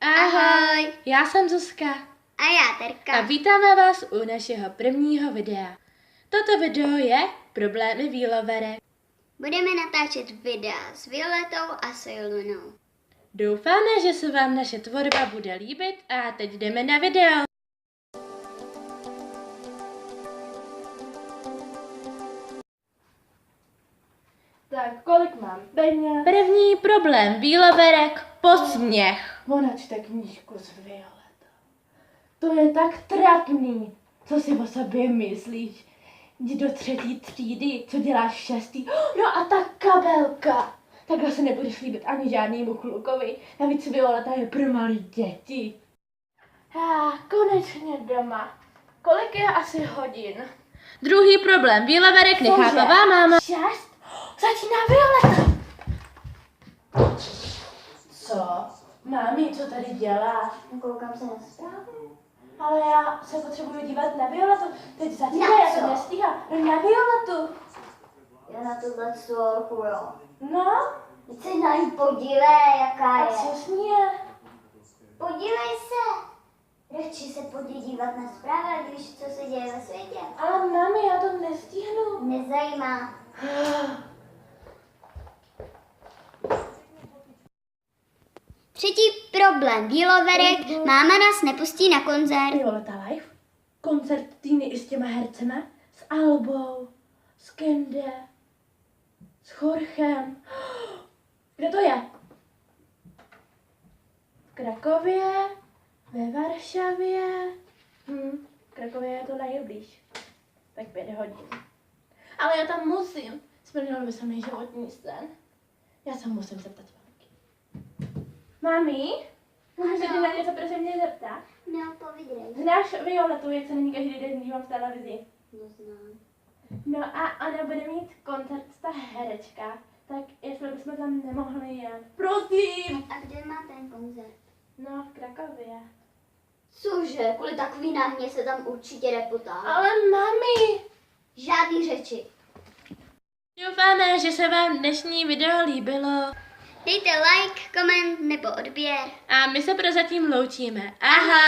Ahoj, já jsem Zuzka a já Terka. a vítáme vás u našeho prvního videa. Toto video je Problémy výloverek. Budeme natáčet videa s Violetou a s Julinou. Doufáme, že se vám naše tvorba bude líbit a teď jdeme na video. Tak, kolik mám peněz? První problém výloverek, posměch. Ona čte knížku s Violetou. To je tak trapný. Co si o sobě myslíš? Jdi do 3. třídy, co děláš 6. No a ta kabelka. Takhle se nebudeš líbit ani žádnému klukovi. Navíc Violeta je pro malý děti. Konečně doma. Kolik je asi hodin? Druhý problém výloverek, nechápavá máma. 6? Začíná Violeta. Co? Mámi, co tady děláš? Koukám se na zprávy. Ale já se potřebuji dívat na Violetu. Teď začíná, Na já co? to nestíhám. No na Violetu. Já na tuhle svorku, jo. No, Teď se na ní podívej, jaká a je. co s ní je? Podívej se. Radši se pojď dívat na zprávy, a víš, co se děje ve světě. Ale mami, já to nestihnu. Nezajímá. Třetí problém výloverek. Máma nás nepustí na koncert. Violeta Live. Koncert Týny i s těma hercema. S Albou. S Kende. S Chorchem. Kde to je? V Krakově. Ve Varšavě. V Krakově je to nejblíž. Tak 5 hodin. Ale já tam musím. Splnil by se mi životní sen. Já se musím zeptat mamky. Mami? Můžu se tě na něco prosím mě zeptat? No, povídej. Znáš Violetu, jak se na ní každý den dívám v televizi? Neznám. No a ona bude mít koncert, ta herečka, tak jestli bychom tam nemohli jet. Prosím! A kde má ten koncert? No, v Krakově. Cože, kvůli takový náhně se tam určitě reputá. Ale mami! Žádný řeči. Doufáme, že se vám dnešní video líbilo Dejte like, koment nebo odběr. a my se prozatím loučíme. Ahoj!